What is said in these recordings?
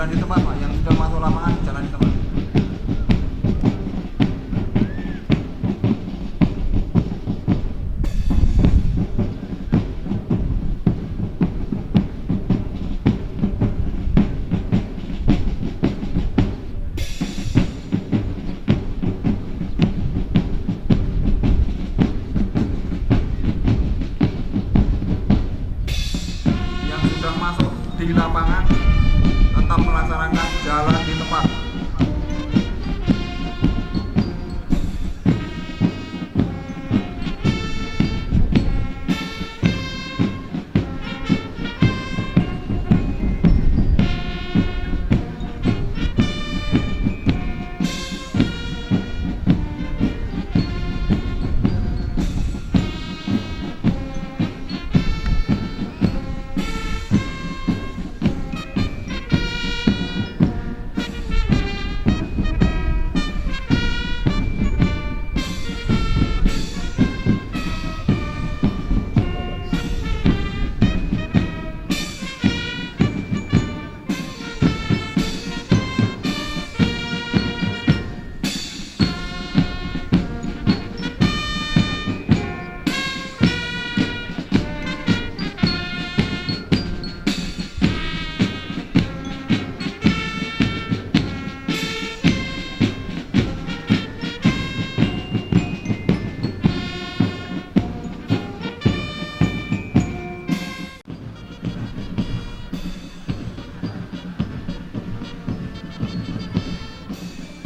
jalan di tempat Pak, yang sudah masuk lapangan jalan di tempat. Di lapangan tetap melaksanakan jalan di tempat.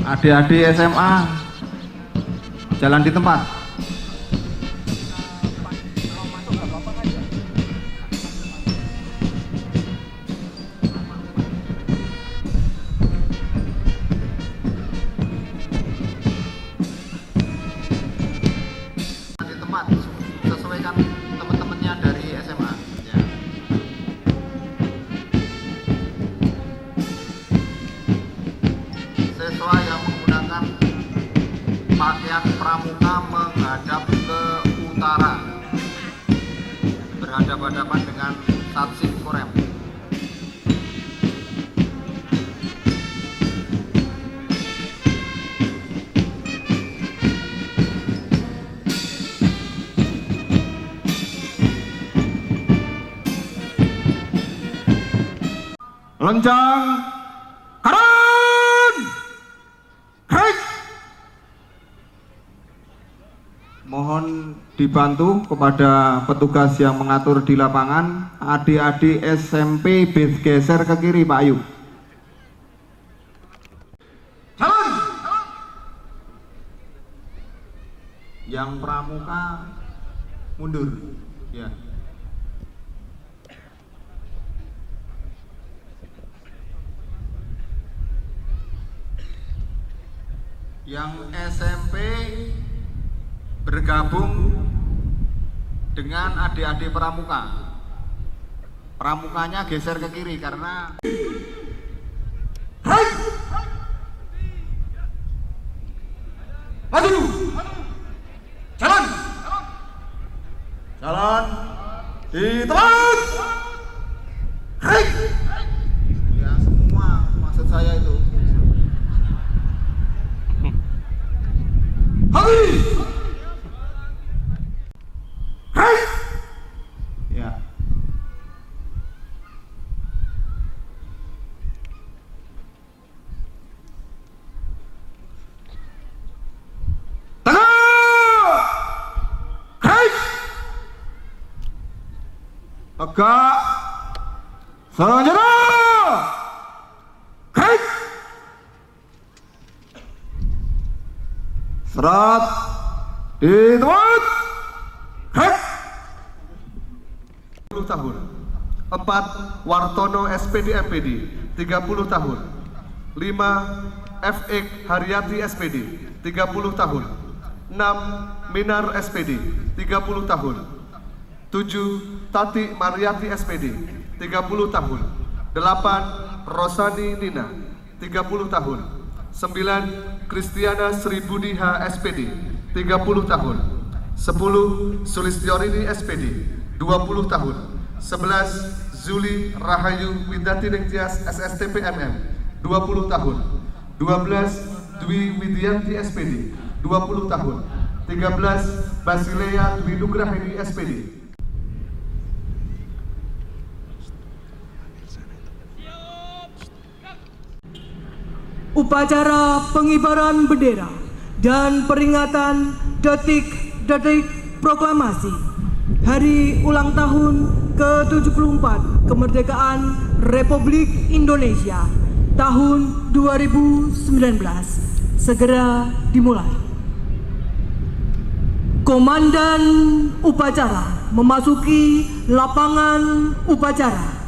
Adik-adik SMA jalan di tempat. Di tempat sesuaikan teman-temannya dari SMA ya. Siswa yang menggunakan pakaian pramuka menghadap ke utara, berhadapan-hadapan dengan Tatsin Korem. Lencang kanan. Hei. Mohon dibantu kepada petugas yang mengatur di lapangan. Adik-adik SMP geser ke kiri Pak Ayu. Jalan. Yang pramuka mundur ya. Yang SMP bergabung dengan adik-adik pramuka. Pramukanya geser ke kiri karena maju. Jalan. Jalan di tempat. Ya semua maksud saya itu. Ya. Tegak. Selanjutnya. Serat di tempat. 10 tahun. 4 Wartono SPD MPD 30 tahun. 5 FX Haryati SPD 30 tahun. 6 Minar SPD 30 tahun. 7 Tati Mariati SPD 30 tahun. 8 Rosani Nina 30 tahun. 9 Kristiana Sri Budi H SPD 30 tahun. 10 Sulistyorini SPD 20 tahun. 11 Zuli Rahayu Widati Rengtias SSTP MM 20 tahun. 12 Dwi Widianti SPD 20 tahun. 13 Basilea Dwi Nugraheni SPD. Upacara pengibaran bendera dan peringatan detik-detik proklamasi Hari Ulang Tahun ke-74 Kemerdekaan Republik Indonesia tahun 2019 segera dimulai. Komandan upacara memasuki lapangan upacara.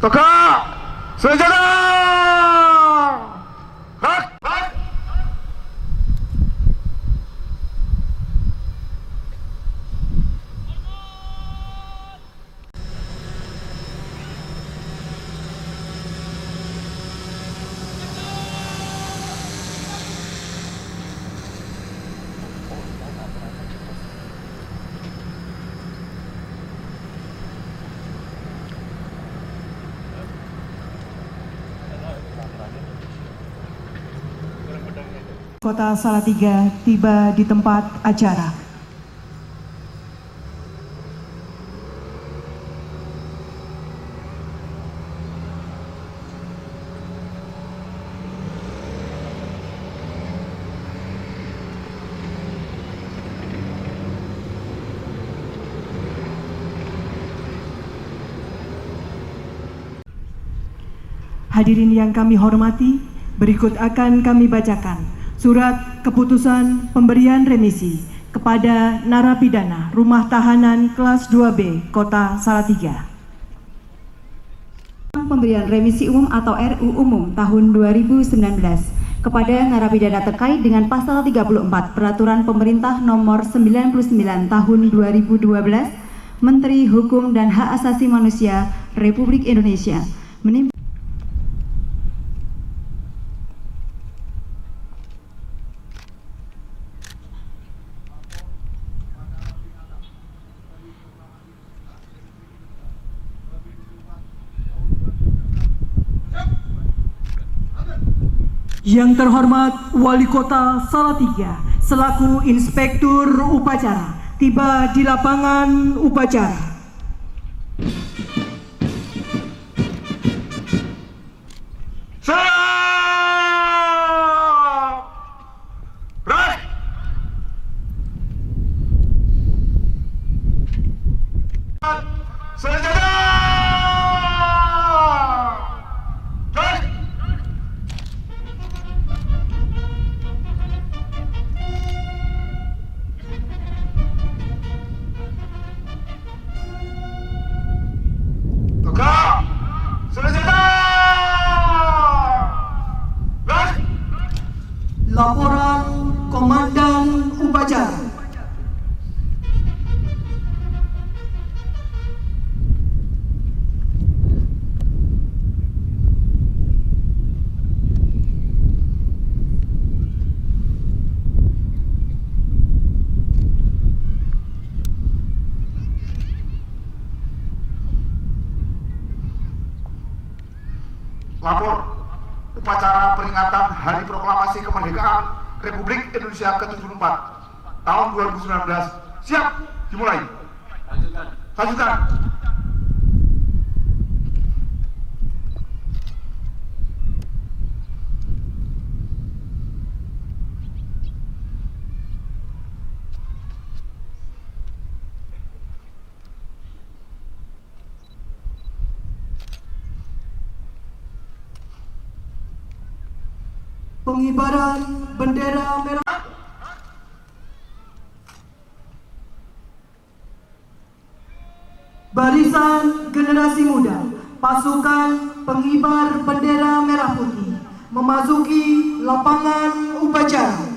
Tegak! Senjata! Hak! Hak! Kota Salatiga tiba di tempat acara. Hadirin yang kami hormati, berikut akan kami bacakan Surat Keputusan Pemberian Remisi kepada narapidana Rumah Tahanan Kelas 2B Kota Salatiga. Pemberian remisi umum atau RU Umum tahun 2019 kepada narapidana terkait dengan pasal 34 Peraturan Pemerintah Nomor 99 Tahun 2012 Menteri Hukum dan Hak Asasi Manusia Republik Indonesia Yang terhormat Wali Kota Salatiga selaku Inspektur Upacara tiba di lapangan upacara. Laporan Komandan Upacara. Lapor upacara peringatan Hari Proklamasi Kemerdekaan Republik Indonesia ke-74 tahun 2019 siap dimulai. Lanjutkan. pengibaran bendera merah. Barisan generasi muda, pasukan pengibar bendera merah putih memasuki lapangan upacara.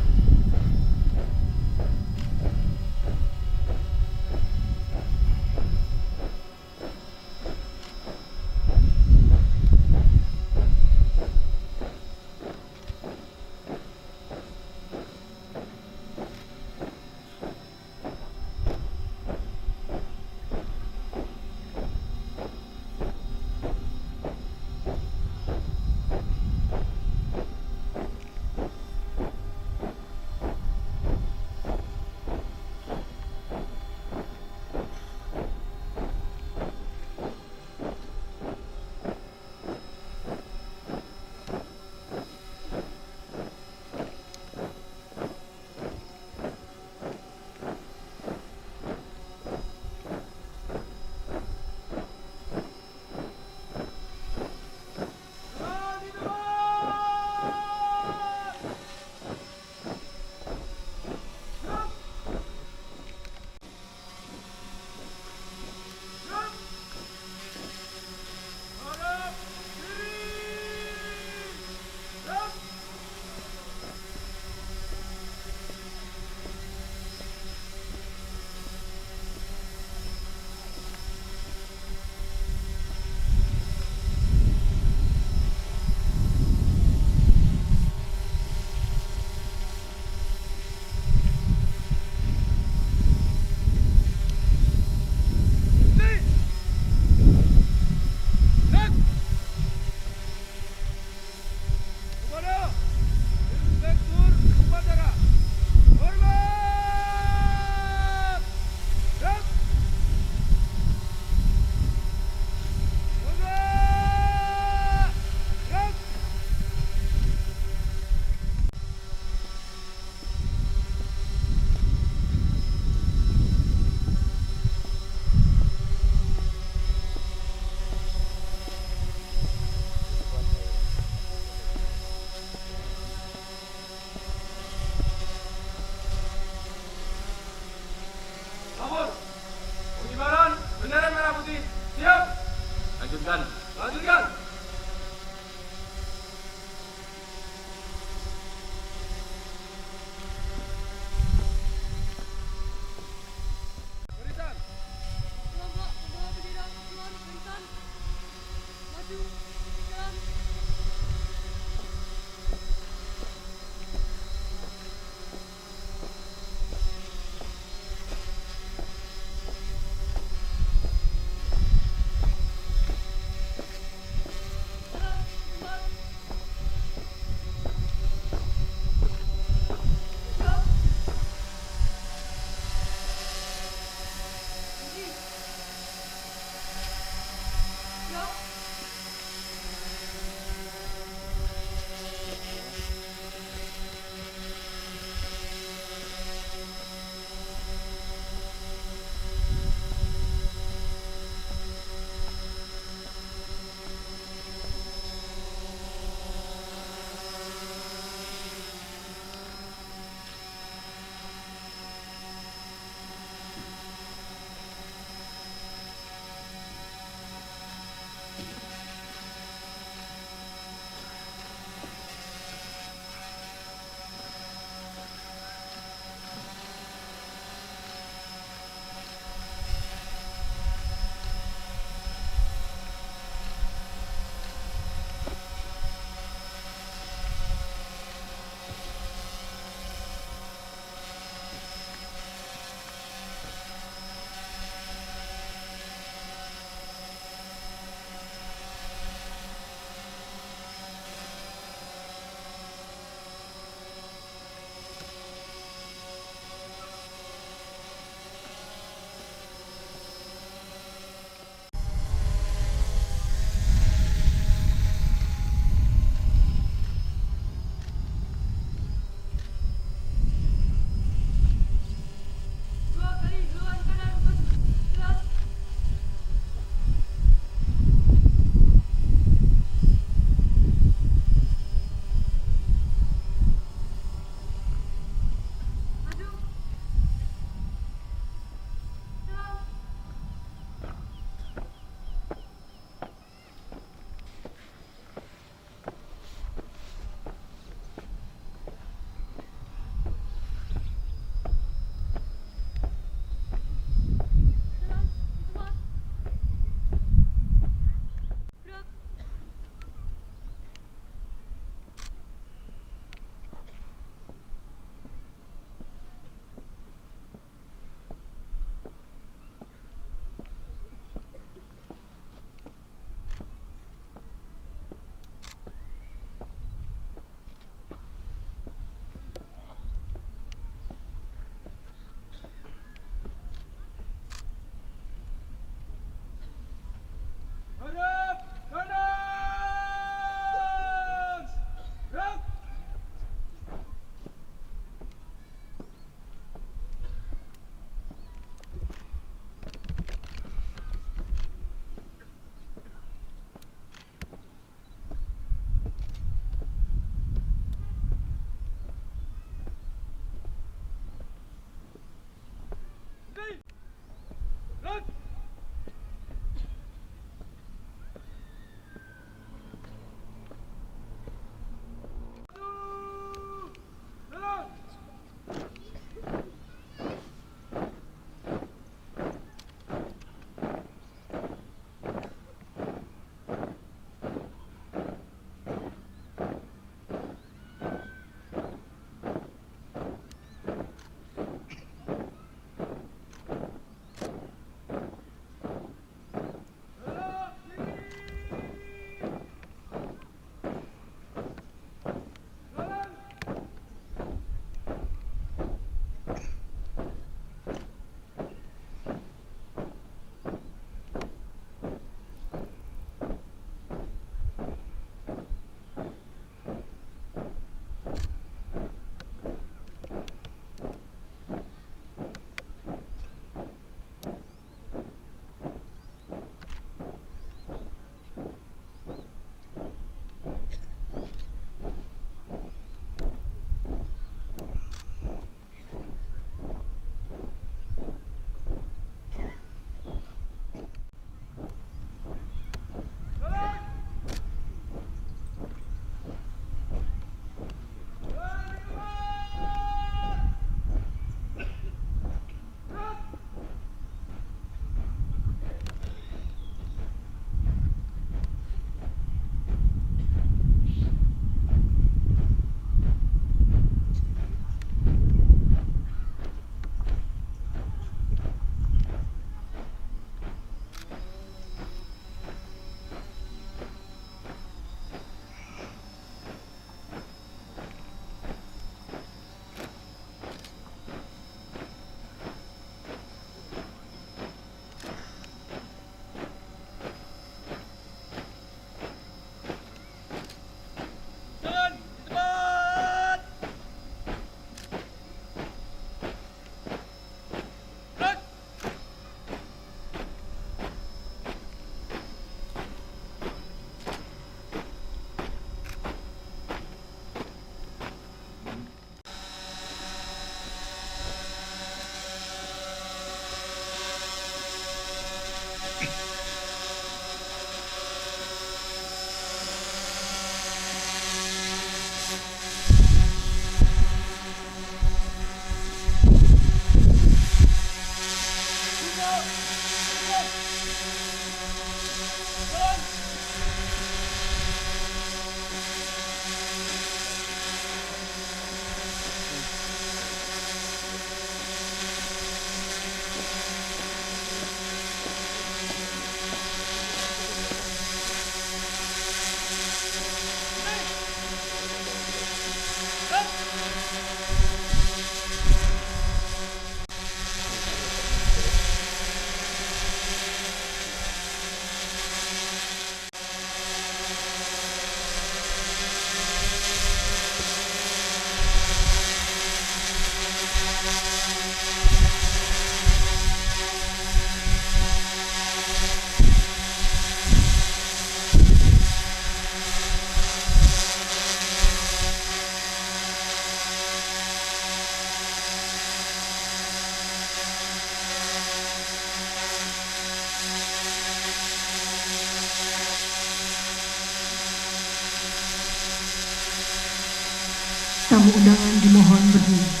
Tamu undangan dimohon berdiri.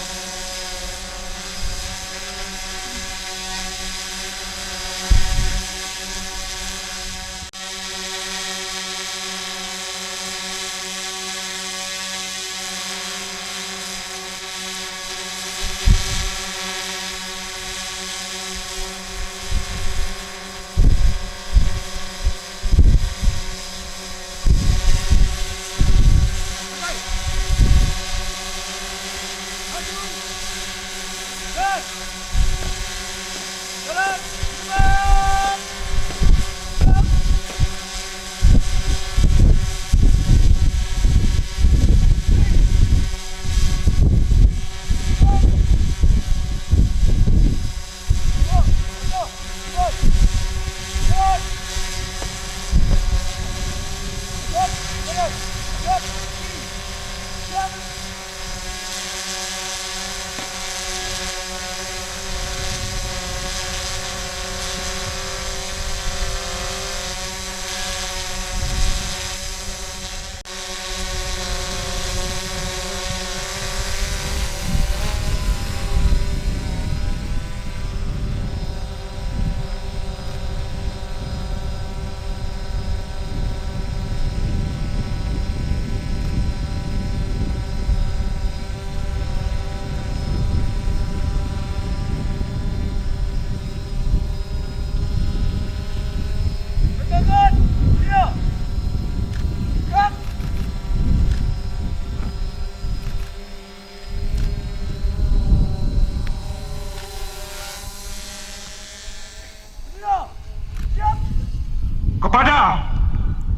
Kepada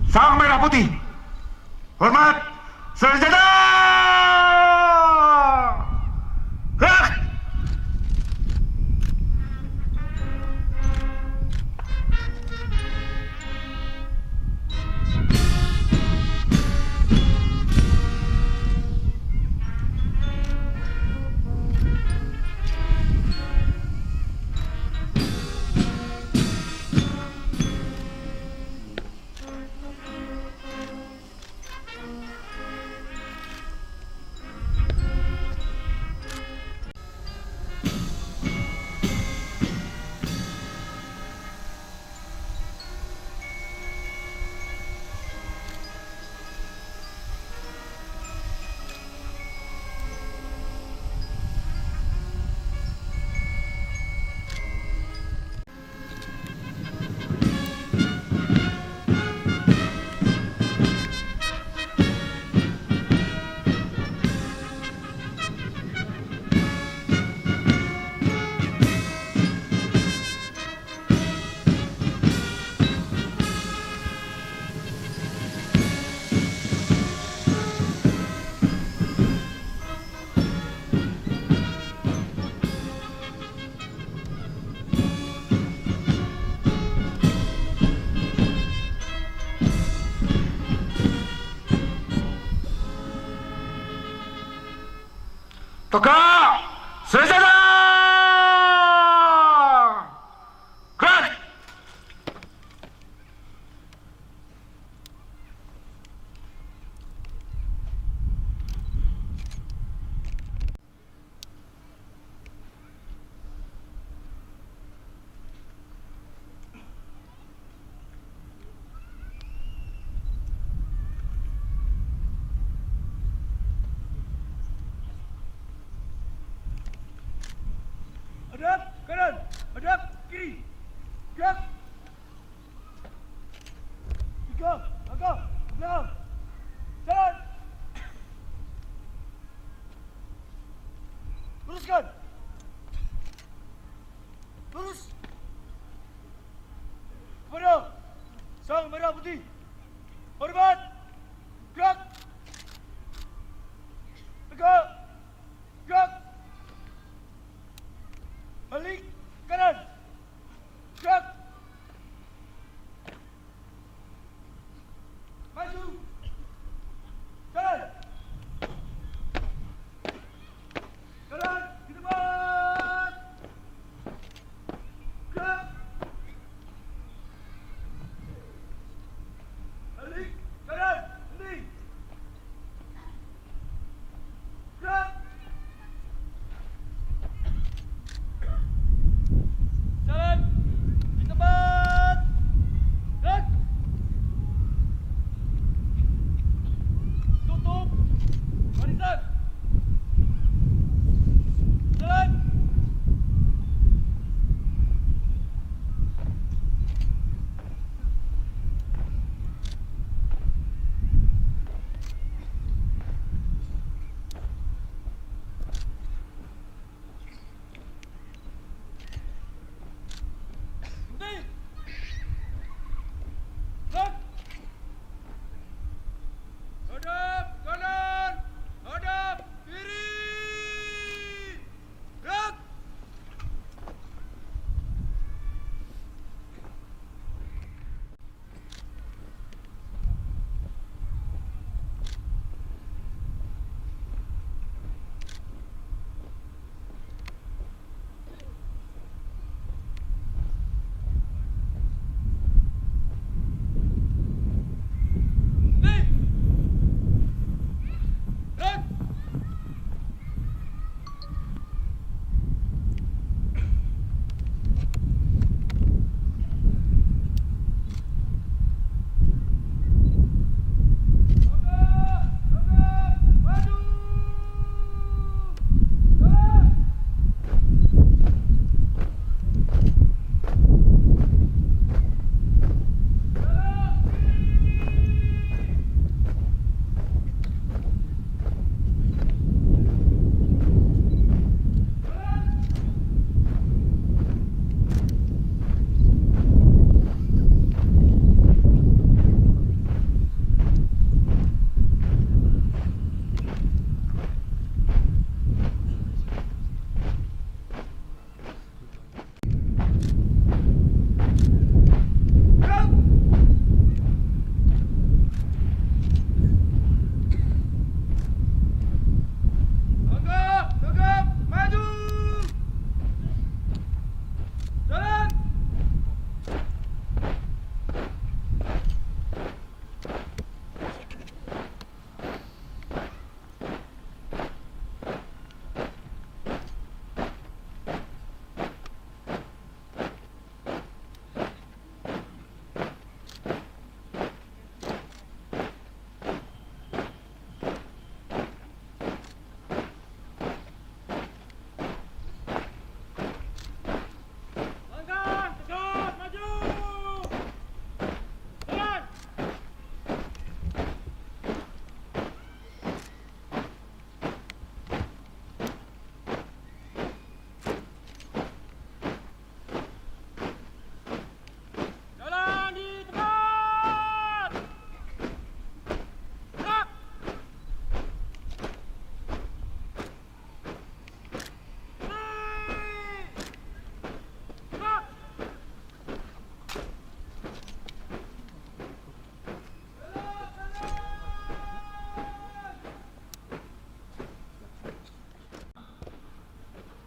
Sang Merah Putih, hormat senjata! Gerak! Tegak! Senjata! Gerak! Hadap kanan, hadap kiri, gerak. 3 langkah ke belakang, jalan. Luruskan, lurus. Kepada Sang Merah Putih, hormat, gerak. Tegak, gerak. Balik kanan, gerak. Maju, jalan. Jalan di depan, gerak.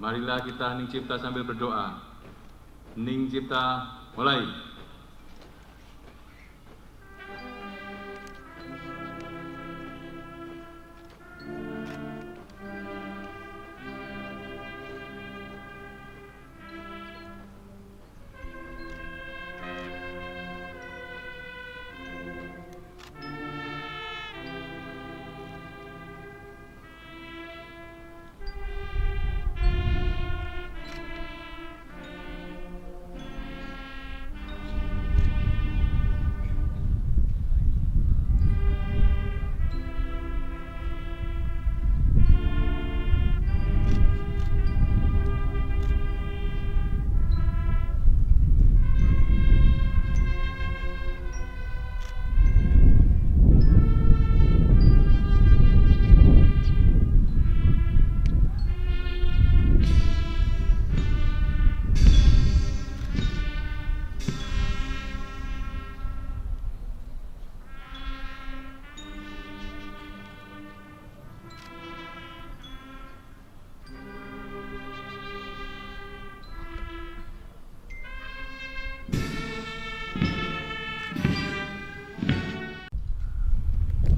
Marilah kita hening cipta sambil berdoa. Hening cipta, mulai.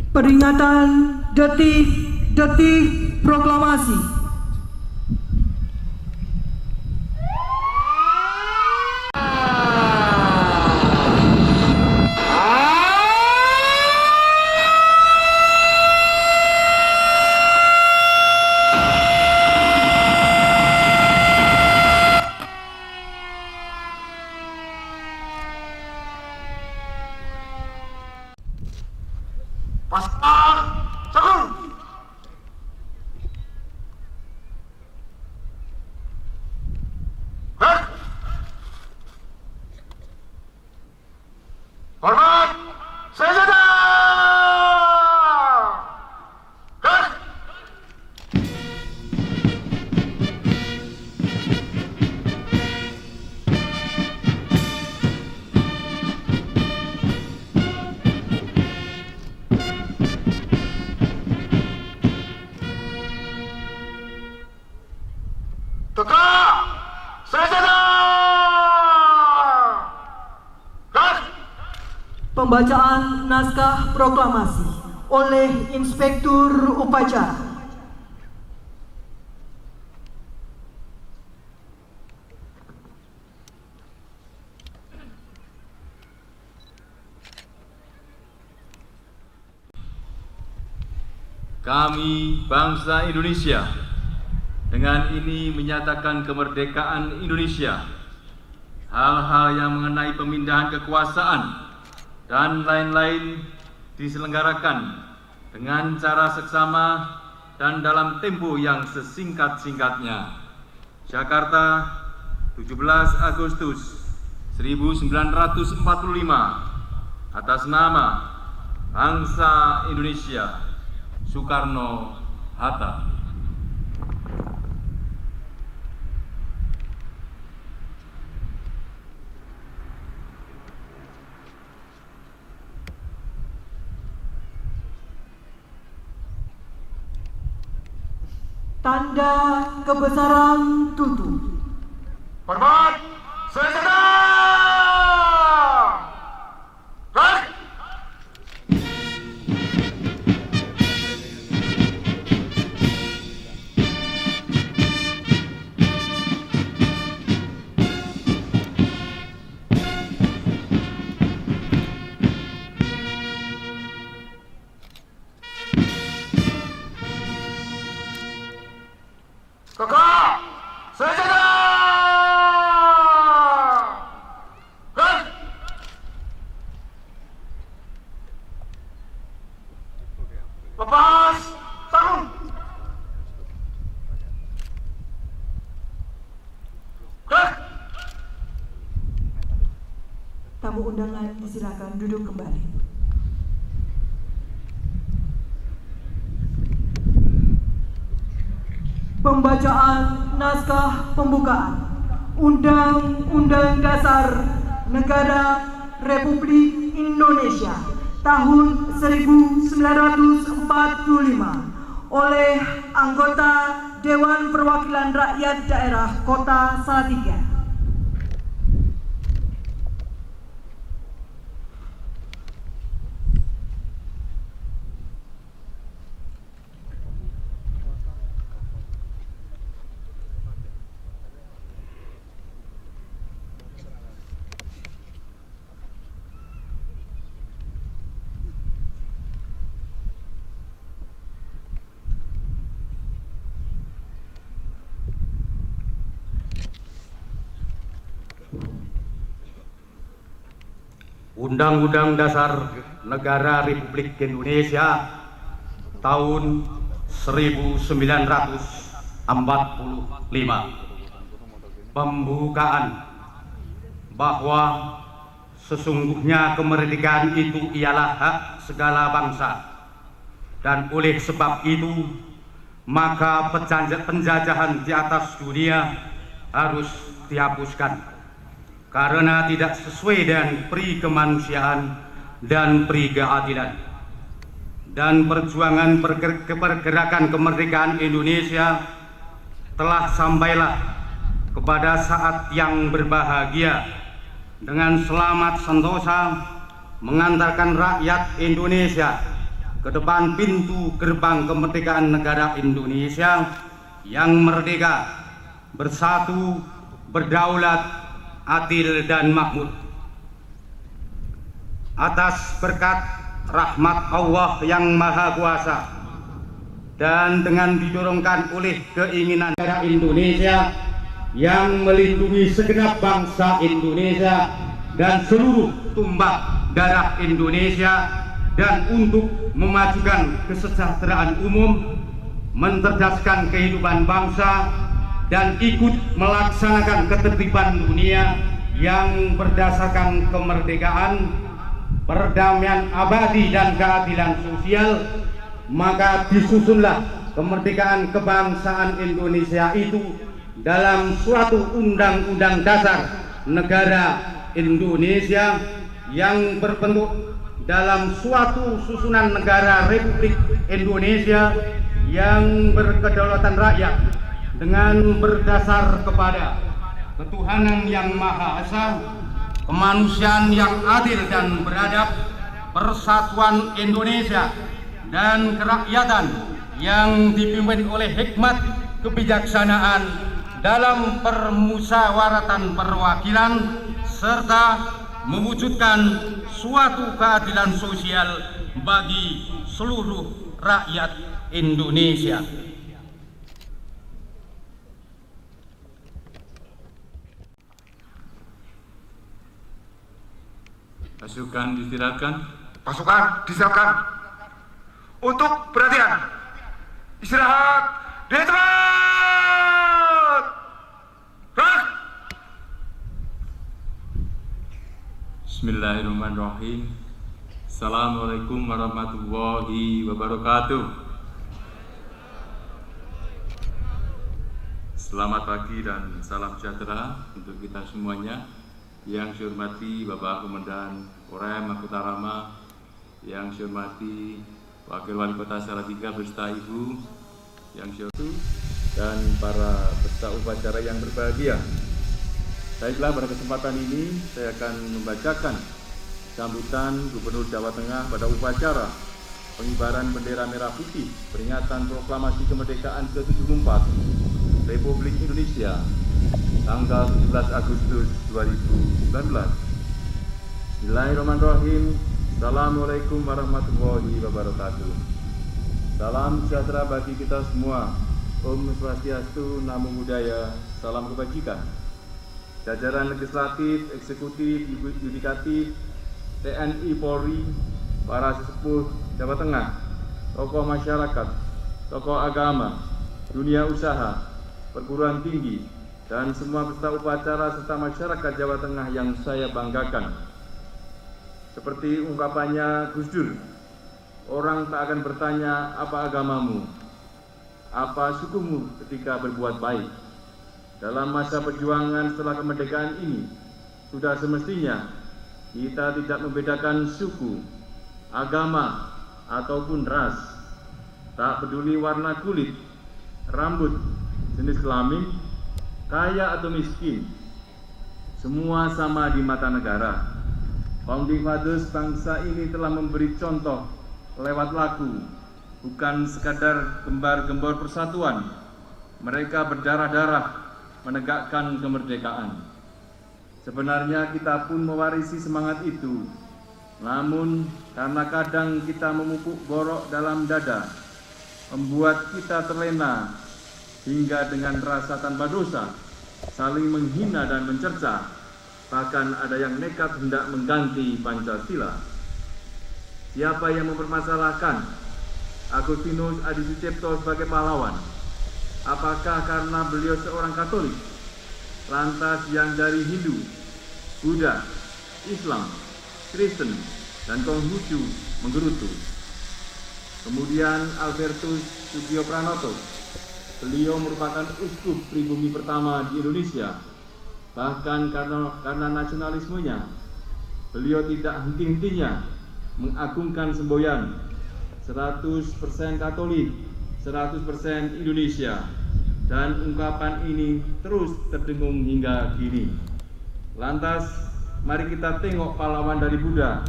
Peringatan detik-detik proklamasi. Pasukan Sagung. Gerak. Hormat senjata. Gerak. Tegak senjata. Gerak. Pembacaan naskah proklamasi oleh Inspektur Upacara. Kami, bangsa Indonesia, dengan ini menyatakan kemerdekaan Indonesia. Hal-hal yang mengenai pemindahan kekuasaan dan lain-lain diselenggarakan dengan cara seksama dan dalam tempo yang sesingkat-singkatnya. Jakarta, 17 Agustus 1945, atas nama bangsa Indonesia, Soekarno-Hatta. Tanda kebesaran tutup. Hormat senjata. Gerak. Tegak senjata. Gerak. Lepas sarung. Gerak. Tamu undangan disilakan duduk kembali. Pembacaan naskah pembukaan Undang-Undang Dasar Negara Republik Indonesia tahun 1945 oleh anggota Dewan Perwakilan Rakyat Daerah Kota Salatiga. Undang-Undang Dasar Negara Republik Indonesia tahun 1945. Pembukaan bahwa sesungguhnya kemerdekaan itu ialah hak segala bangsa, dan oleh sebab itu maka penjajahan di atas dunia harus dihapuskan karena tidak sesuai dengan pri kemanusiaan dan pri keadilan. Dan perjuangan pergerakan kemerdekaan Indonesia telah sampailah kepada saat yang berbahagia dengan selamat sentosa mengantarkan rakyat Indonesia ke depan pintu gerbang kemerdekaan negara Indonesia yang merdeka, bersatu, berdaulat, adil dan makmur. Atas berkat rahmat Allah yang Maha Kuasa dan dengan didorongkan oleh keinginan negara Indonesia yang melindungi segenap bangsa Indonesia dan seluruh tumpah darah Indonesia, dan untuk memajukan kesejahteraan umum, mencerdaskan kehidupan bangsa, dan ikut melaksanakan ketertiban dunia yang berdasarkan kemerdekaan, perdamaian abadi dan keadilan sosial, maka disusunlah kemerdekaan kebangsaan Indonesia itu dalam suatu undang-undang dasar negara Indonesia yang berbentuk dalam suatu susunan negara Republik Indonesia yang berkedaulatan rakyat dengan berdasar kepada ketuhanan yang Maha Esa, kemanusiaan yang adil dan beradab, persatuan Indonesia, dan kerakyatan yang dipimpin oleh hikmat kebijaksanaan dalam permusyawaratan perwakilan, serta mewujudkan suatu keadilan sosial bagi seluruh rakyat Indonesia. Pasukan diistirahatkan. Pasukan disiapkan untuk perhatian. Istirahat di tempat. Gerak. Bismillahirrahmanirrahim. Assalamualaikum warahmatullahi wabarakatuh. Selamat pagi dan salam sejahtera untuk kita semuanya. Yang saya hormati Bapak Komandan Korem Makutarama, yang saya hormati Wakil Wali Kota Salatiga beserta Ibu, yang saya hormati, dan para peserta upacara yang berbahagia. Baiklah, pada kesempatan ini saya akan membacakan sambutan Gubernur Jawa Tengah pada upacara pengibaran bendera merah putih peringatan proklamasi kemerdekaan ke-74 Republik Indonesia tanggal 17 Agustus 2019. Bismillahirrahmanirrahim. Assalamualaikum warahmatullahi wabarakatuh. Salam sejahtera bagi kita semua. Om Swastiastu, Namo Buddhaya, salam kebajikan. Jajaran legislatif, eksekutif, yudikatif, TNI, Polri, para sesepuh Jawa Tengah, tokoh masyarakat, tokoh agama, dunia usaha, perguruan tinggi, dan semua peserta upacara serta masyarakat Jawa Tengah yang saya banggakan. Seperti ungkapannya Gus Dur, orang tak akan bertanya apa agamamu, apa sukumu ketika berbuat baik. Dalam masa perjuangan setelah kemerdekaan ini, sudah semestinya kita tidak membedakan suku, agama, ataupun ras. tak peduli warna kulit, rambut, jenis kelamin, kaya atau miskin, semua sama di mata negara. Founding Fathers bangsa ini telah memberi contoh lewat laku, bukan sekadar gembar-gembor persatuan. Mereka berdarah-darah menegakkan kemerdekaan. Sebenarnya kita pun mewarisi semangat itu, namun karena kadang kita memupuk borok dalam dada, membuat kita terlena hingga dengan rasa tanpa dosa saling menghina dan mencerca, bahkan ada yang nekat hendak mengganti Pancasila. Siapa yang mempermasalahkan Agustinus Adi Sucipto sebagai pahlawan? Apakah karena beliau seorang Katolik, lantas yang dari Hindu, Buddha, Islam, Kristen, dan Konghucu menggerutu? Kemudian Albertus Sugio Pranoto, beliau merupakan uskup pribumi pertama di Indonesia. Bahkan karena nasionalismenya, beliau tidak henti-hentinya mengagungkan semboyan 100% Katolik, 100% Indonesia, dan ungkapan ini terus terdengung hingga kini. Lantas, mari kita tengok pahlawan dari Buddha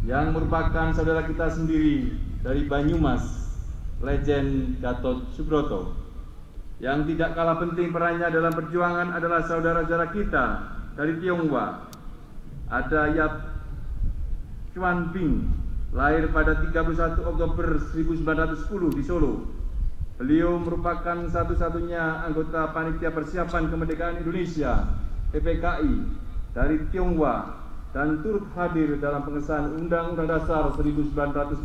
yang merupakan saudara kita sendiri dari Banyumas, Legend Gatot Subroto. Yang tidak kalah penting perannya dalam perjuangan adalah saudara-saudara kita dari Tionghoa. Ada Yap Chuan Ping, lahir pada 31 Oktober 1910 di Solo. Beliau merupakan satu-satunya anggota Panitia Persiapan Kemerdekaan Indonesia (PPKI) dari Tionghoa dan turut hadir dalam pengesahan Undang-Undang Dasar 1945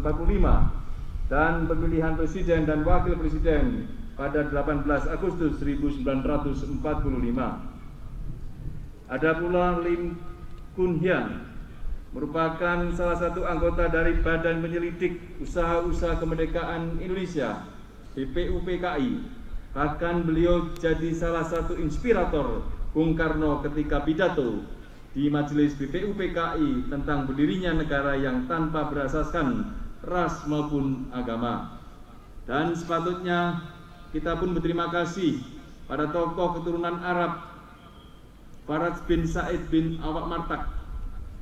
dan pemilihan presiden dan wakil presiden pada 18 Agustus 1945. Ada pula Lim Kun Hian, merupakan salah satu anggota dari Badan Penyelidik Usaha-Usaha Kemerdekaan Indonesia (BPUPKI). Bahkan beliau jadi salah satu inspirator Bung Karno ketika pidato di Majelis BPUPKI tentang berdirinya negara yang tanpa berasaskan ras maupun agama. Dan sepatutnya kita pun berterima kasih pada tokoh keturunan Arab Faraj bin Said bin Awak Martak,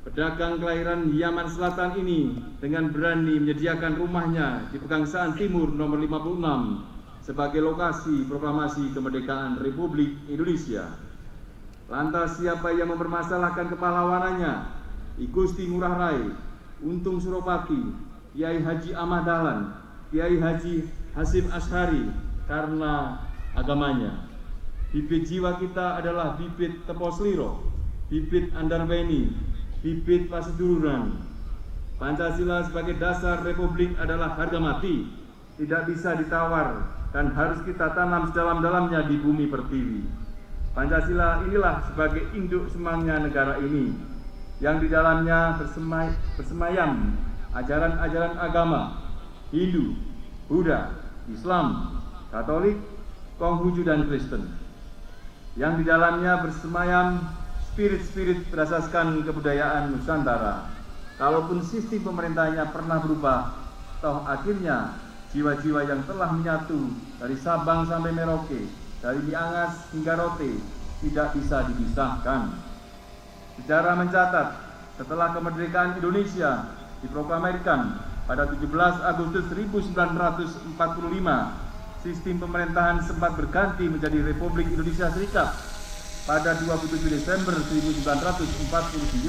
pedagang kelahiran Yaman Selatan ini dengan berani menyediakan rumahnya di Pegangsaan Timur nomor 56 sebagai lokasi proklamasi kemerdekaan Republik Indonesia. Lantas siapa yang mempermasalahkan kepahlawanannya? I Gusti Ngurah Rai, Untung Suropati, Kiai Haji Ahmad Dahlan, Kiai Haji Hasyim Asy'ari karena agamanya. Bibit jiwa kita adalah bibit Teposliro, bibit Andarweni, bibit Paseduluran. Pancasila sebagai dasar Republik adalah harga mati, tidak bisa ditawar dan harus kita tanam sedalam-dalamnya di bumi pertiwi. Pancasila inilah sebagai induk semangnya negara ini, yang di dalamnya bersemayam ajaran-ajaran agama Hindu, Buddha, Islam, Katolik, Konghucu, dan Kristen, yang di dalamnya bersemayam spirit-spirit berasaskan kebudayaan Nusantara. Kalaupun sistem pemerintahnya pernah berubah, toh akhirnya jiwa-jiwa yang telah menyatu dari Sabang sampai Merauke, dari Miangas hingga Rote, tidak bisa dipisahkan. Sejarah mencatat, setelah kemerdekaan Indonesia diproklamirkan pada 17 Agustus 1945, sistem pemerintahan sempat berganti menjadi Republik Indonesia Serikat pada 27 Desember 1949.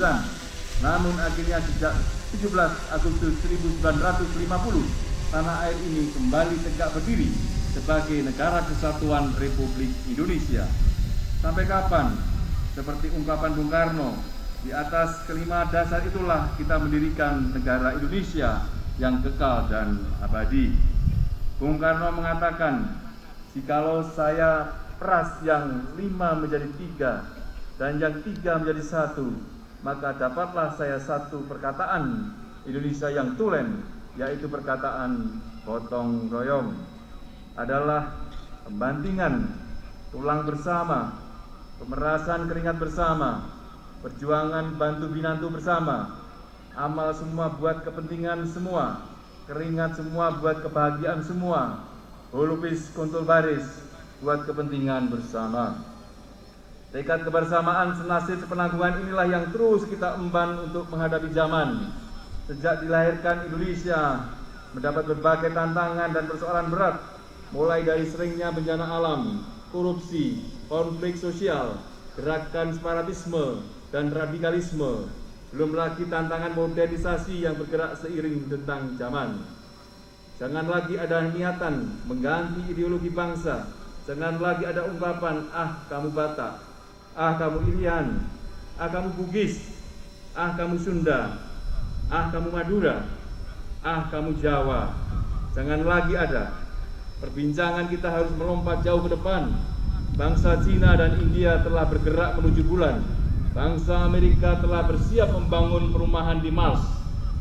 Namun akhirnya sejak 17 Agustus 1950, tanah air ini kembali tegak berdiri sebagai negara kesatuan Republik Indonesia. Sampai kapan? Seperti ungkapan Bung Karno, di atas kelima dasar itulah kita mendirikan negara Indonesia yang kekal dan abadi. Bung Karno mengatakan, jikalau saya peras yang 5 menjadi 3 dan yang 3 menjadi 1, maka dapatlah saya satu perkataan Indonesia yang tulen, yaitu perkataan gotong royong. Adalah pembantingan, tulang bersama, pemerasan keringat bersama, perjuangan bantu binantu bersama, amal semua buat kepentingan semua, keringat semua buat kebahagiaan semua, holupis kuntul baris buat kepentingan bersama. Tekad kebersamaan senasib sepenanggungan inilah yang terus kita emban untuk menghadapi zaman. Sejak dilahirkan Indonesia mendapat berbagai tantangan dan persoalan berat, mulai dari seringnya bencana alam, korupsi, konflik sosial, gerakan separatisme dan radikalisme, belum lagi tantangan modernisasi yang bergerak seiring tentang zaman. Jangan lagi ada niatan mengganti ideologi bangsa, jangan lagi ada ungkapan, ah kamu Batak, ah kamu Irian, ah kamu Bugis, ah kamu Sunda, ah kamu Madura, ah kamu Jawa. Jangan lagi ada. Perbincangan kita harus melompat jauh ke depan. Bangsa Cina dan India telah bergerak menuju bulan. Bangsa Amerika telah bersiap membangun perumahan di Mars.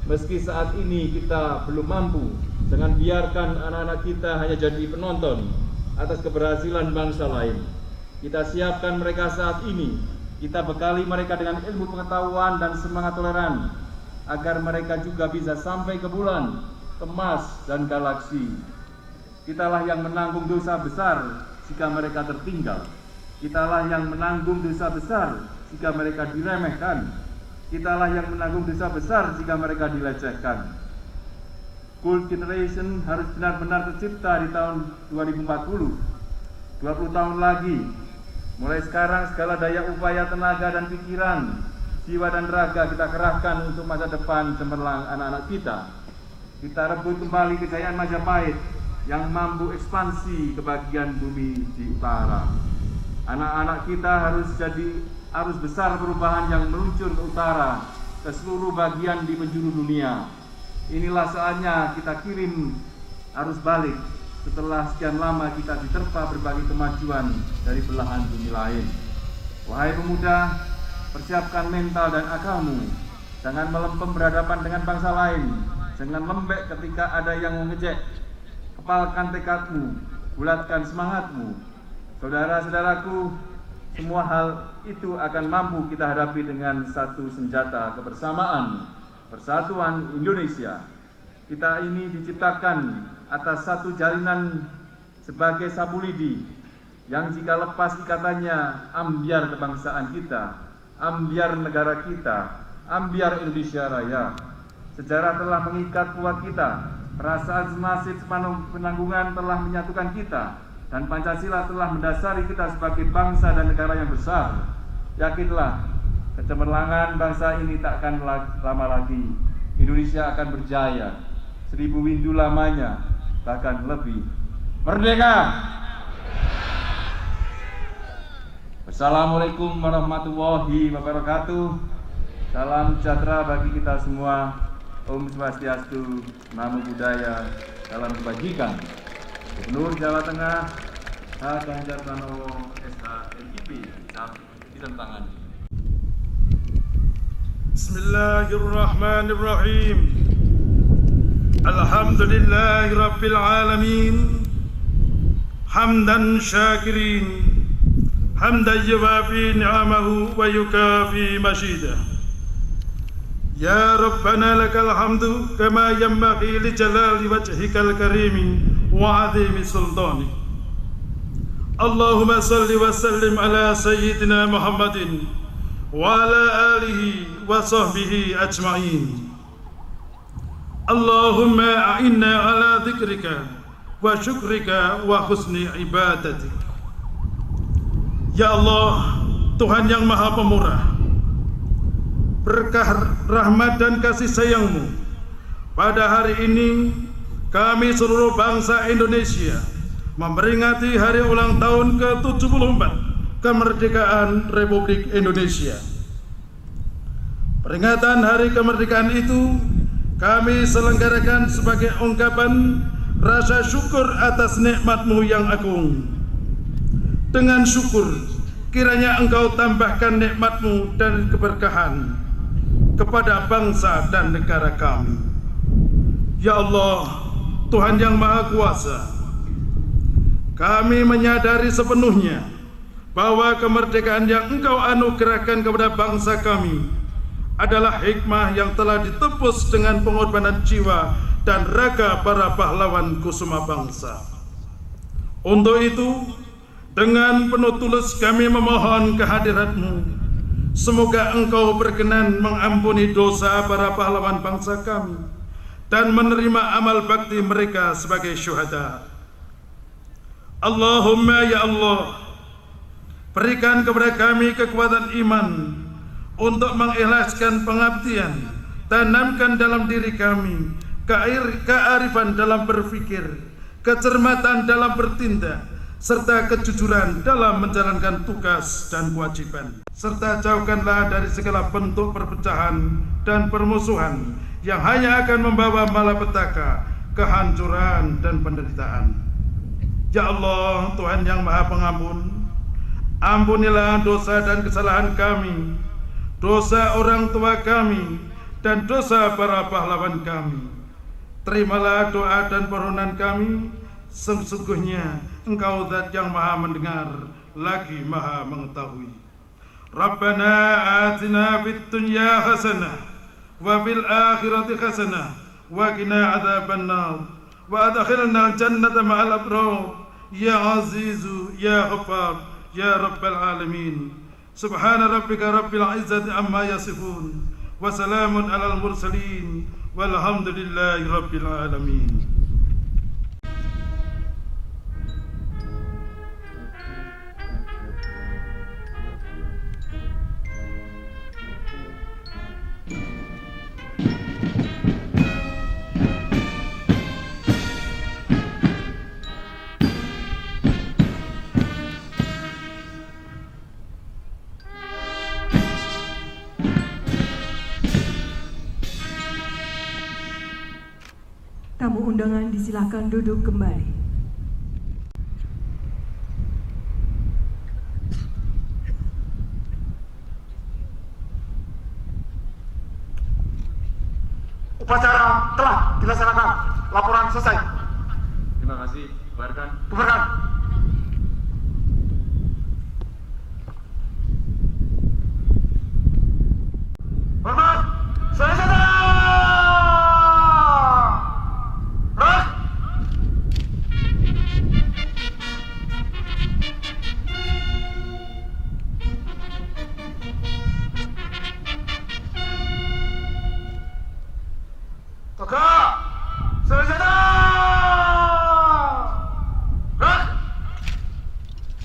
Meski saat ini kita belum mampu, jangan biarkan anak-anak kita hanya jadi penonton atas keberhasilan bangsa lain. Kita siapkan mereka saat ini. Kita bekali mereka dengan ilmu pengetahuan dan semangat toleran, agar mereka juga bisa sampai ke bulan, ke Mars dan galaksi. Kitalah yang menanggung dosa besar jika mereka tertinggal. Kitalah yang menanggung dosa besar jika mereka diremehkan. Kitalah yang menanggung dosa besar jika mereka dilecehkan. Gold Generation harus benar-benar tercipta di tahun 2040. 20 tahun lagi. Mulai sekarang segala daya upaya, tenaga dan pikiran, jiwa dan raga kita kerahkan untuk masa depan cemerlang anak-anak kita. Kita rebut kembali kejayaan Majapahit yang mampu ekspansi ke bagian bumi di utara. Anak-anak kita harus jadi arus besar perubahan yang meluncur ke utara, ke seluruh bagian di penjuru dunia. Inilah saatnya kita kirim arus balik setelah sekian lama kita diterpa berbagai kemajuan dari belahan bumi lain. Wahai pemuda, persiapkan mental dan akalmu. Jangan melempem berhadapan dengan bangsa lain. Jangan lembek ketika ada yang mengejek. Kepalkan tekadmu, bulatkan semangatmu. Saudara-saudaraku, semua hal itu akan mampu kita hadapi dengan satu senjata kebersamaan, persatuan Indonesia. Kita ini diciptakan atas satu jalinan sebagai sapu lidi yang jika lepas ikatannya ambiar kebangsaan kita, ambiar negara kita, ambiar Indonesia Raya. Sejarah telah mengikat kuat kita, perasaan senasib penanggungan telah menyatukan kita, dan Pancasila telah mendasari kita sebagai bangsa dan negara yang besar. Yakinlah, kecemerlangan bangsa ini tak akan lama lagi. Indonesia akan berjaya, 1000 windu lamanya, bahkan lebih. Merdeka! Assalamualaikum warahmatullahi wabarakatuh. Salam sejahtera bagi kita semua. Om Swastiastu, Namo Buddhaya, salam kebajikan. Gubernur Jawa Tengah, H. Ganjar Pranowo, SH, LIP, ditentangani. Bismillahirrahmanirrahim. Alhamdulillahi Rabbil Alamin. Hamdan syakirin, hamdan yuwafi ni'amahu wa yukafi masyidah. Ya Rabbana lakal hamdu kama yanbaghi li jalali wajhikal karimi wa azimi sultani. Allahumma salli wa sallim ala sayyidina Muhammadin wa ala alihi wa sahbihi ajma'in. Allahumma a'inna ala dhikrika wa syukrika wa husni ibadatik. Ya Allah, Tuhan yang Maha Pemurah, berkah rahmat dan kasih sayang-Mu, pada hari ini kami seluruh bangsa Indonesia memperingati hari ulang tahun ke-74 kemerdekaan Republik Indonesia. Peringatan hari kemerdekaan itu kami selenggarakan sebagai ungkapan rasa syukur atas nikmat-Mu yang agung. Dengan syukur, kiranya Engkau tambahkan nikmat-Mu dan keberkahan kepada bangsa dan negara kami. Ya Allah, Tuhan yang Maha Kuasa, kami menyadari sepenuhnya bahwa kemerdekaan yang Engkau anugerahkan kepada bangsa kami adalah hikmah yang telah ditebus dengan pengorbanan jiwa dan raga para pahlawan kusuma bangsa. Untuk itu, dengan penuh tulus kami memohon kehadirat-Mu. Semoga Engkau berkenan mengampuni dosa para pahlawan bangsa kami dan menerima amal bakti mereka sebagai syuhada. Allahumma ya Allah, berikan kepada kami kekuatan iman untuk mengikhlaskan pengabdian. Tanamkan dalam diri kami kearifan dalam berpikir, kecermatan dalam bertindak, serta kejujuran dalam menjalankan tugas dan kewajiban. Serta jauhkanlah dari segala bentuk perpecahan dan permusuhan yang hanya akan membawa malapetaka, kehancuran, dan penderitaan. Ya Allah, Tuhan yang Maha Pengampun, ampunilah dosa dan kesalahan kami, dosa orang tua kami, dan dosa para pahlawan kami. Terimalah doa dan permohonan kami. Sesungguhnya Engkau Zat yang Maha Mendengar lagi Maha Mengetahui. Rabbana atina fid dunya hasanah wa fil akhirati hasanah wa qina adzabannar wa adkhilna jannata ma'al abrar ya azizu ya ghaffar ya rabbal alamin. Subhana rabbika rabbil izzati amma yasifun wa salamun alal mursalin walhamdulillahi rabbil alamin. Tamu undangan disilakan duduk kembali. Upacara telah dilaksanakan. Laporan selesai. Terima kasih. Bubarkan. Bubarkan. Hormat. Selesai.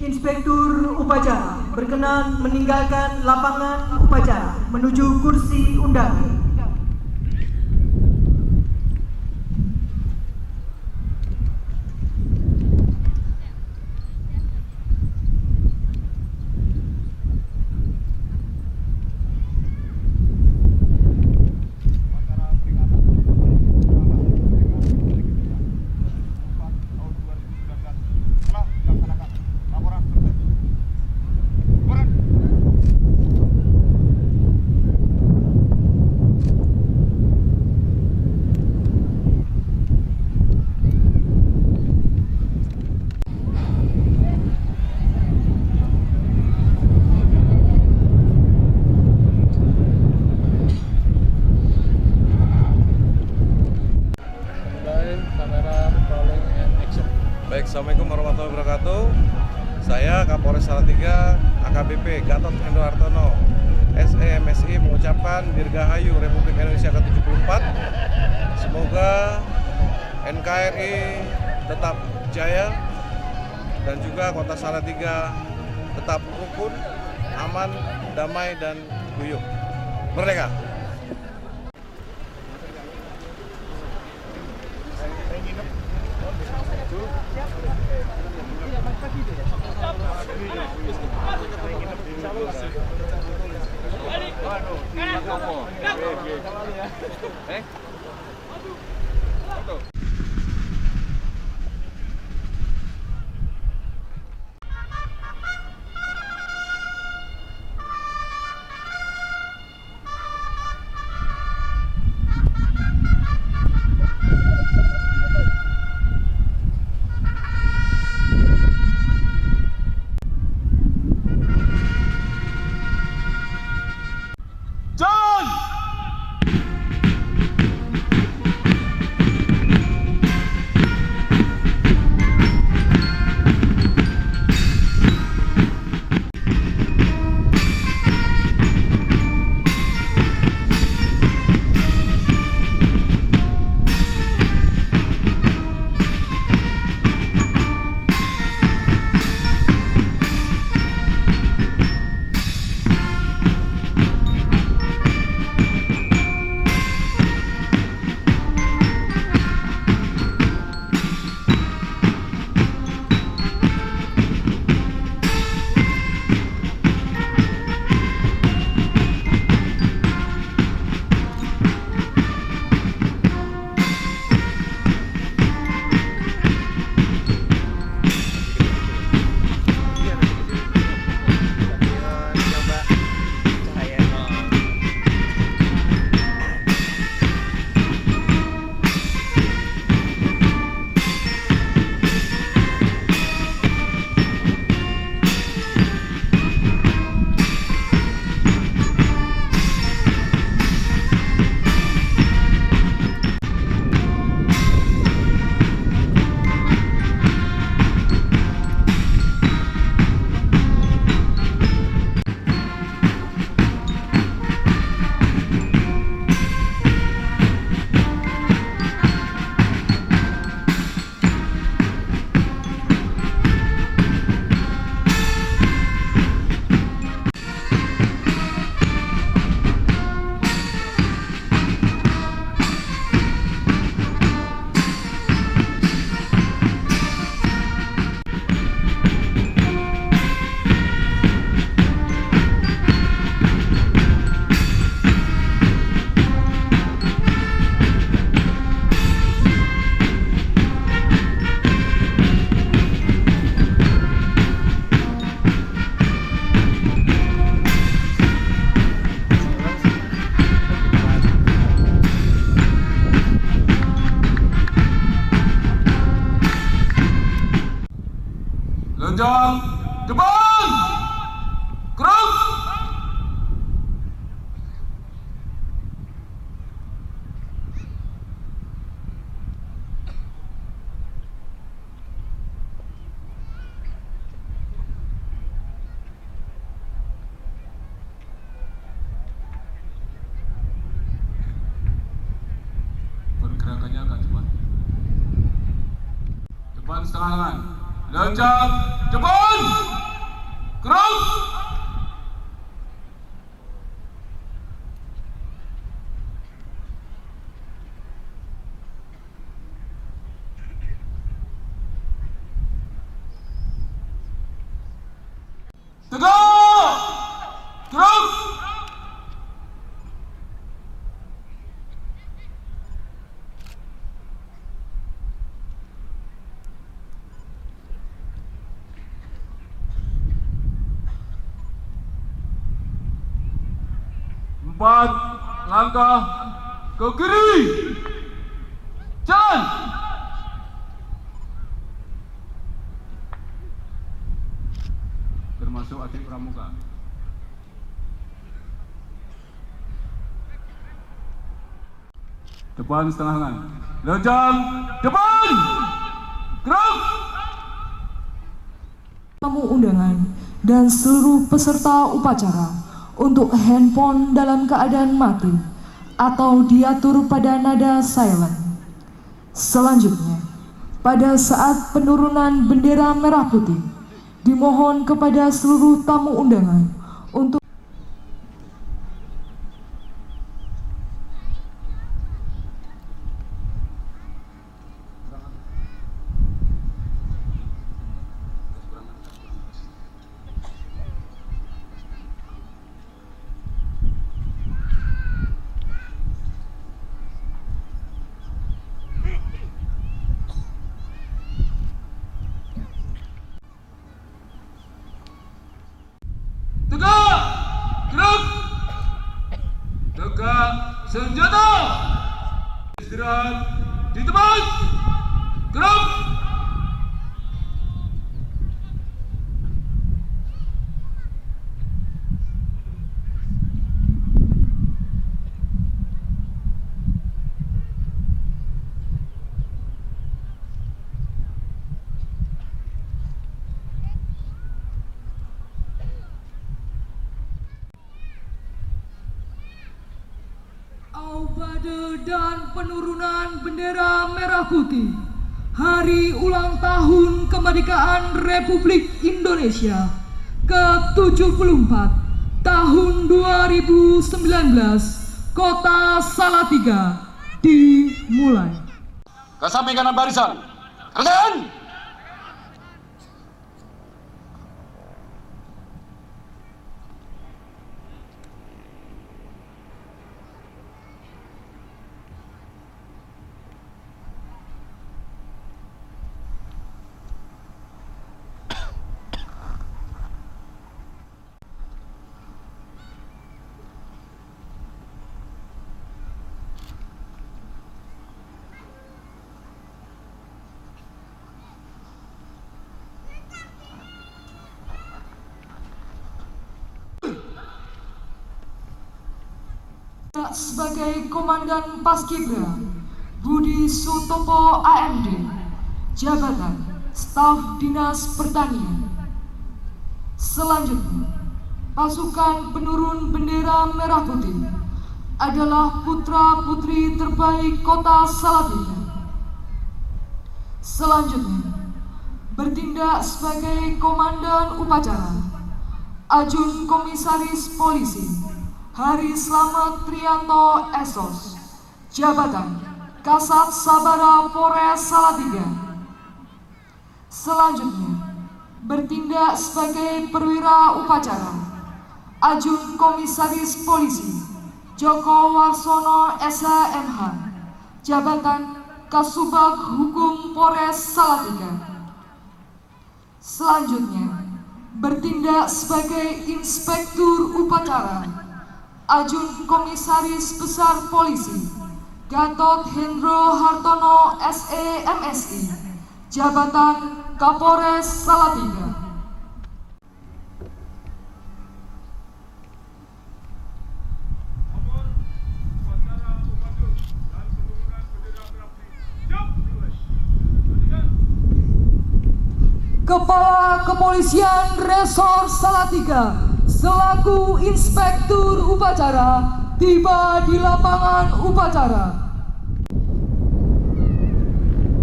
Inspektur upacara berkenan meninggalkan lapangan upacara menuju kursi undangan. Baik, Assalamualaikum warahmatullahi wabarakatuh. Saya Kapolres Salatiga AKBP Gatot Hendro Hartono SEMSI mengucapkan Dirgahayu Republik Indonesia ke-74. Semoga NKRI tetap jaya dan juga Kota Salatiga tetap rukun, aman, damai, dan guyup. Merdeka! setengah tangan. Loncat, depan, gerak. Tegak, gerak. Empat langkah ke kiri. Jalan. Termasuk adik pramuka. Depan setengah tangan. Loncat, depan. Gerak. Tamu undangan dan seluruh peserta upacara untuk handphone dalam keadaan mati atau diatur pada nada silent. Selanjutnya, pada saat penurunan bendera merah putih, dimohon kepada seluruh tamu undangan untuk Tegak, gerak. Tegak, senjata. Istirahat di tempat. Gerak. Obade dan penurunan bendera merah putih Hari Ulang Tahun Kemerdekaan Republik Indonesia ke-74 tahun 2019 Kota Salatiga dimulai. Ke samping kanan barisan. Kerjaan. Sebagai Komandan Paskibra Budi Sutopo AMD, Jabatan Staf Dinas Pertanian. Selanjutnya, pasukan penurun bendera merah putih adalah putra-putri terbaik Kota Salatiga. Selanjutnya, bertindak sebagai Komandan Upacara Ajun Komisaris Polisi Hari Slamet Trianto Esos, Jabatan Kasat Sabara Polres Salatiga. Selanjutnya, bertindak sebagai perwira upacara Ajun Komisaris Polisi Joko Warsono SH.MH, Jabatan Kasubag Hukum Polres Salatiga. Selanjutnya, bertindak sebagai inspektur upacara Ajun Komisaris Besar Polisi Gatot Hendro Hartono SE MSI, Jabatan Kapolres Salatiga. Kepala Kepolisian Resor Salatiga selaku inspektur upacara tiba di lapangan upacara.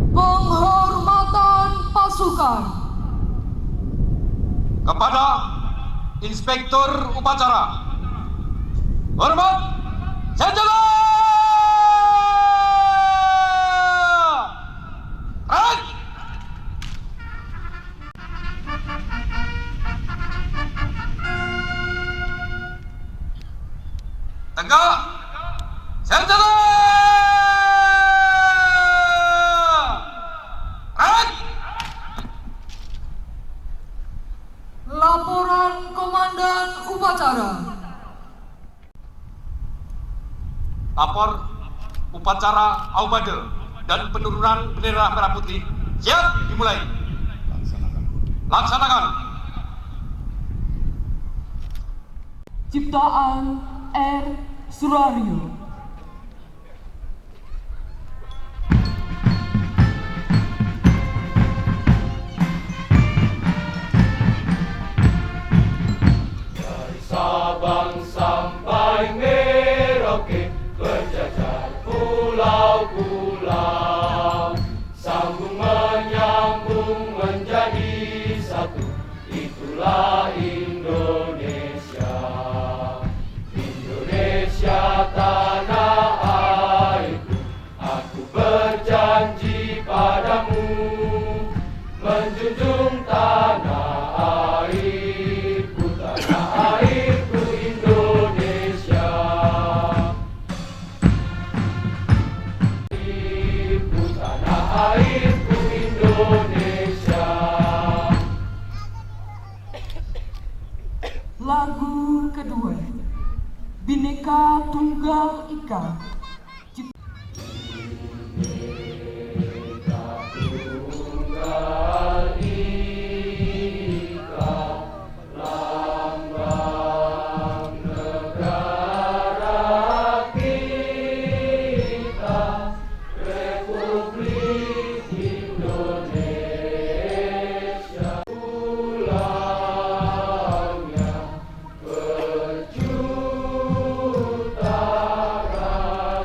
Penghormatan pasukan. Kepada Inspektur Upacara, hormat, senjata! Red! Tegak, senjata! Red! Laporan Komandan Upacara. Lapor upacara Aubade dan penurunan bendera merah putih siap dimulai. Laksanakan. Ciptaan R. Surario. Sabang sampai Merauke, berjajar pulau-pulau, sambung menyambung menjadi satu, itulah Indonesia. Indonesia tanah airku, aku berjanji padamu, menjunjung tanah airku, tanah airku Indonesia. Airku, tanah airku Indonesia. Lagu kedua, Bhinneka Tunggal Ika. Tunggal Ika, lambang negara kita, Republik Indonesia. Pulangnya berjuta rakyat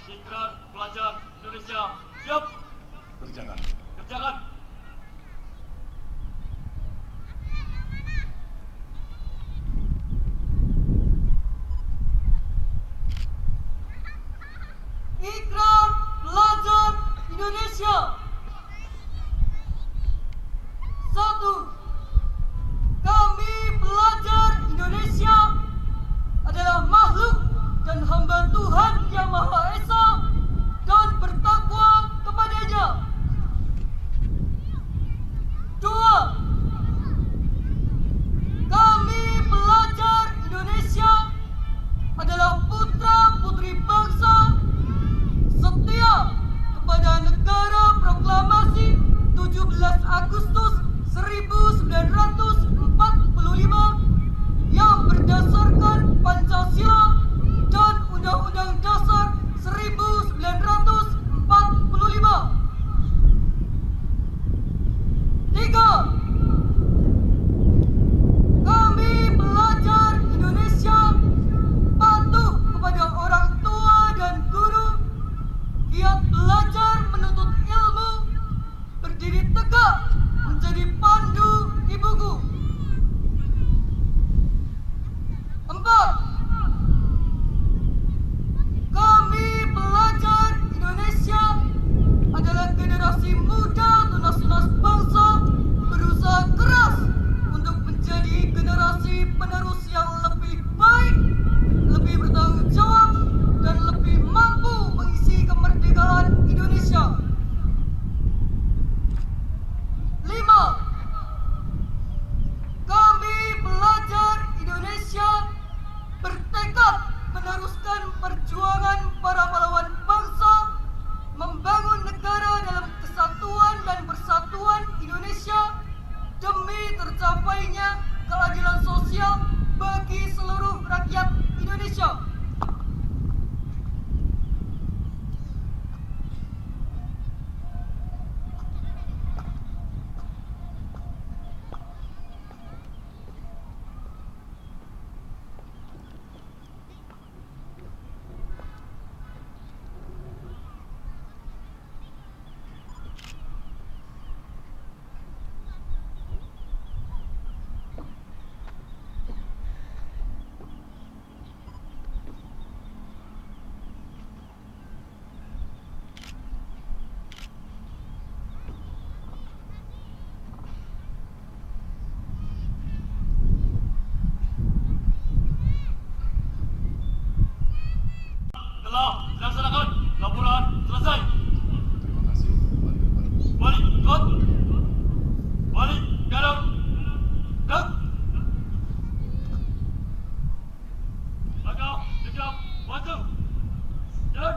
Ikrar Pelajar Indonesia siap. Kerjakan. Kerjakan. Ikrar Pelajar Indonesia. 1. Kami pelajar Indonesia adalah makhluk dan hamba Tuhan Yang Maha Esa dan bertakwa kepadanya. 2. Kami pelajar Indonesia adalah putra-putri bangsa setia kepada Negara Proklamasi 17 Agustus 1945 yang berdasarkan Pancasila dan Undang-Undang Dasar 1945. 3. Kami pelajar Indonesia patuh kepada orang tua dan guru, giat belajar menuntut ilmu, berdiri tegak menjadi pandu ibuku. 4. Kami pelajar Indonesia adalah generasi muda tunas-tunas bangsa berusaha keras untuk menjadi generasi penerus yang lebih baik, lebih bertanggung jawab, dan lebih mampu mengisi kemerdekaan Indonesia. 5. Kami pelajar Indonesia bertekad meneruskan perjuangan para pahlawan bangsa membangun negara dalam kesatuan dan persatuan Indonesia demi tercapainya keadilan sosial bagi seluruh rakyat Indonesia. Telah dilaksanakan. Laporan selesai. Terima kasih. Balik kot. Balik garang. Dak. Langkah tegap maju. Dan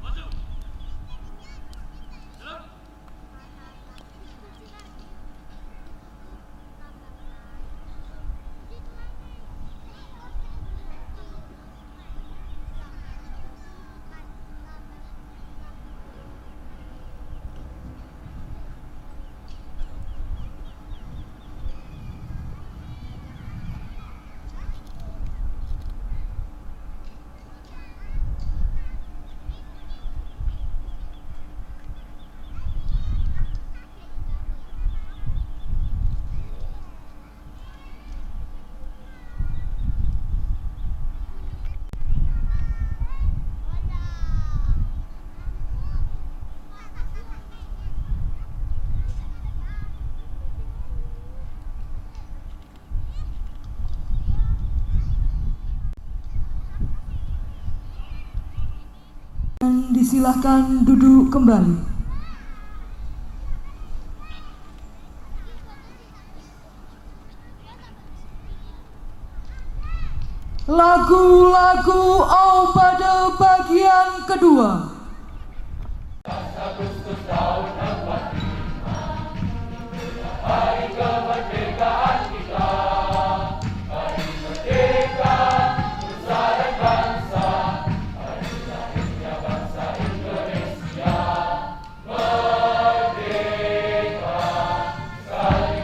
maju. Jalan. Disilahkan duduk kembali. Lagu-lagu Aubade bagian kedua. Agustus tahun 45, hari kemerdekaan kita. Hari merdeka, nusa dan bangsa. Hari lahirnya bangsa Indonesia. Merdeka sekali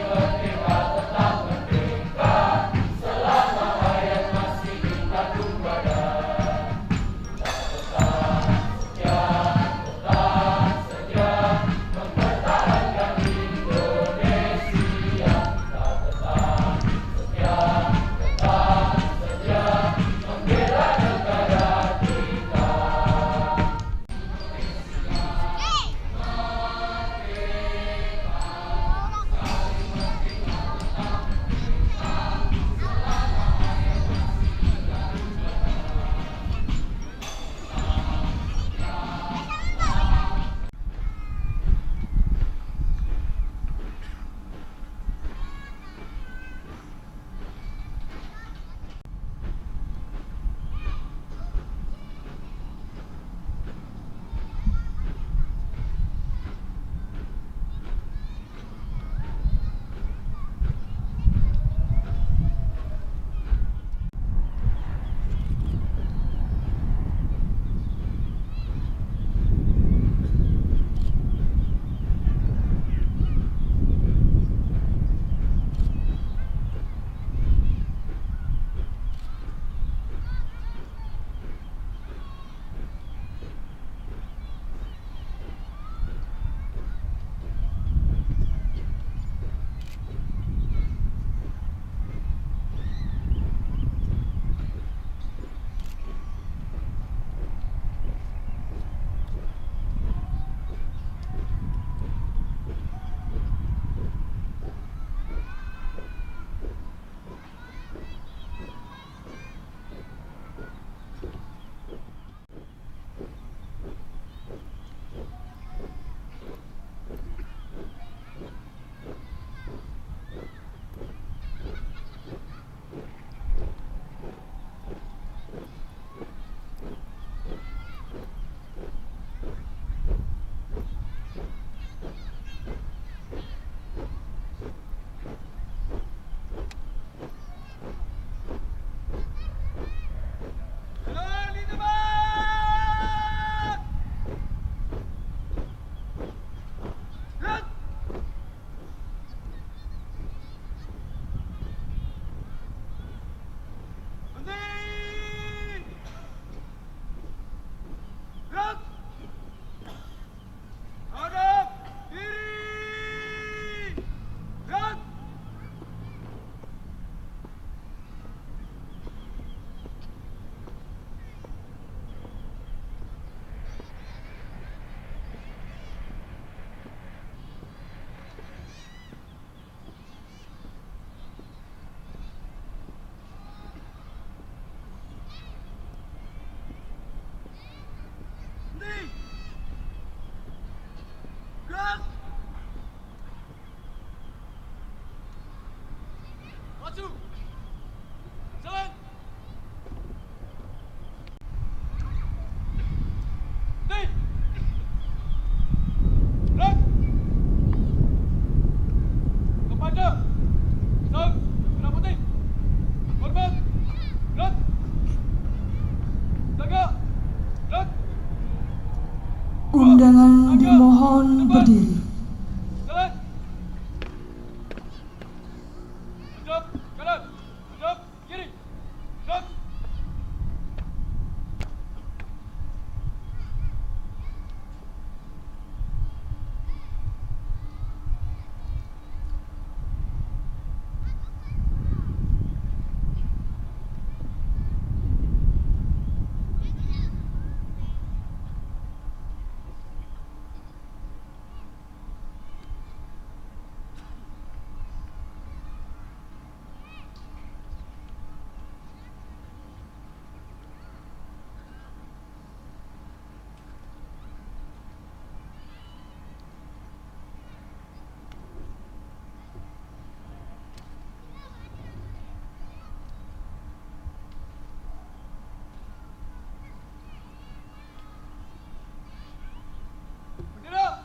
Bendera.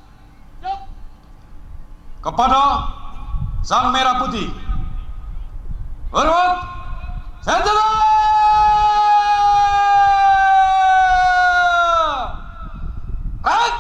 Siap. Kepada Sang Merah Putih. Hormat. Senjata. Red.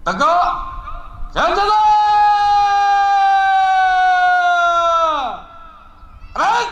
Tegak. Senjata. Red.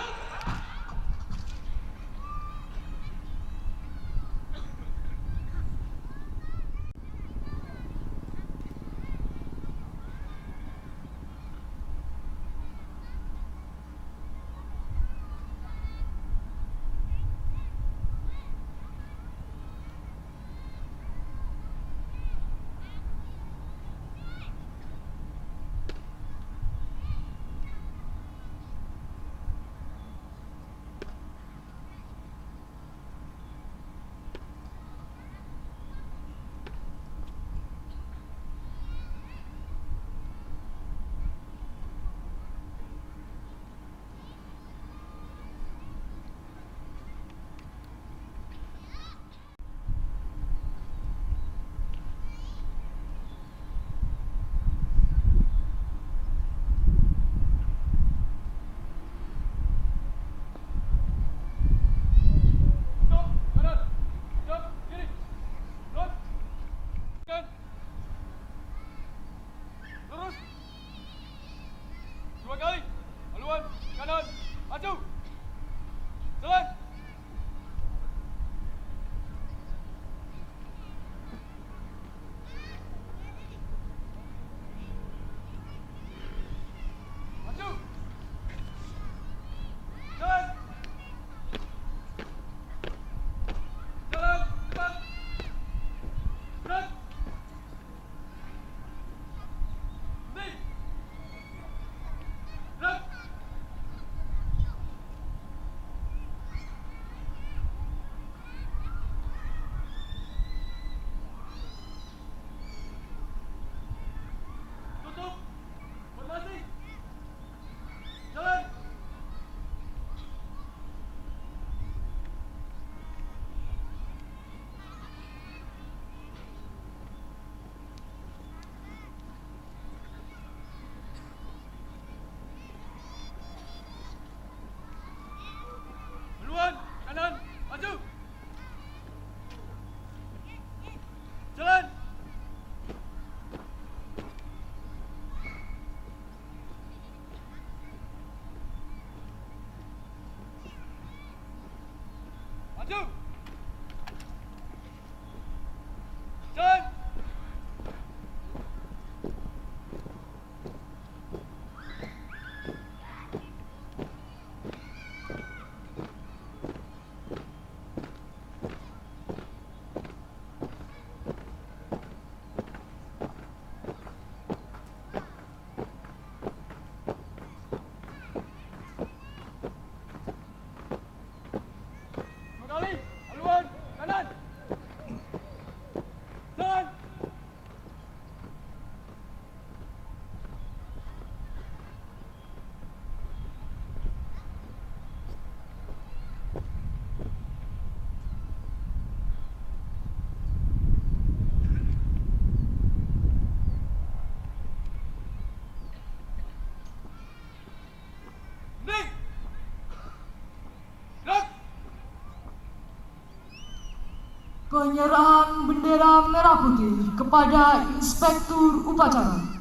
Penyerahan bendera merah putih kepada Inspektur Upacara.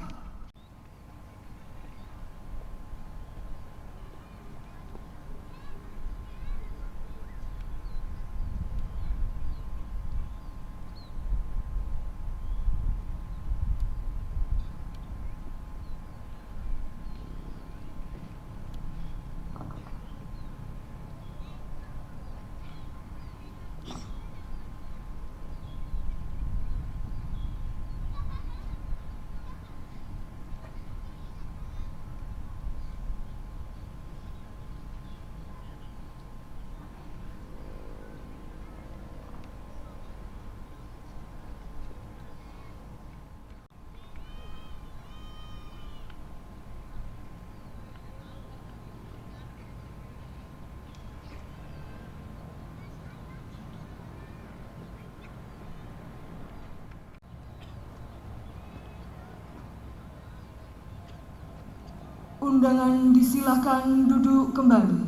Undangan disilahkan duduk kembali.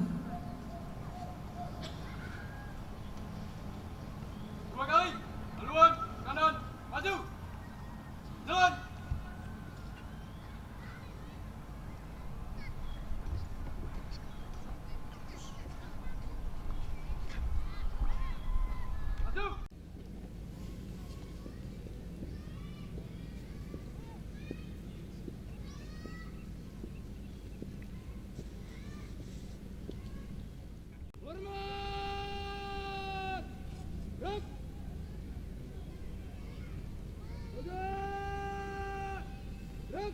Dua kali, haluan, kanan, maju, jalan. Maju. Hormat! Gerak! Gerak! Gerak!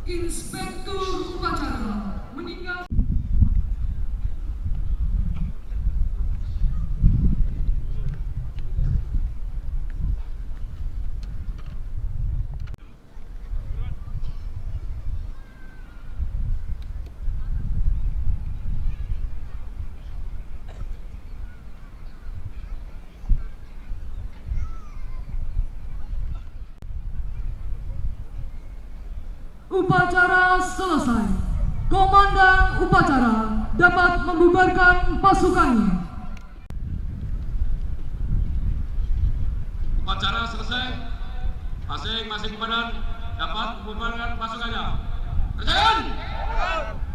Inspektur upacara meninggal. Upacara selesai. Komandan upacara dapat membubarkan pasukannya. Upacara selesai. Masing-masing komandan dapat membubarkan pasukannya. Kerjakan!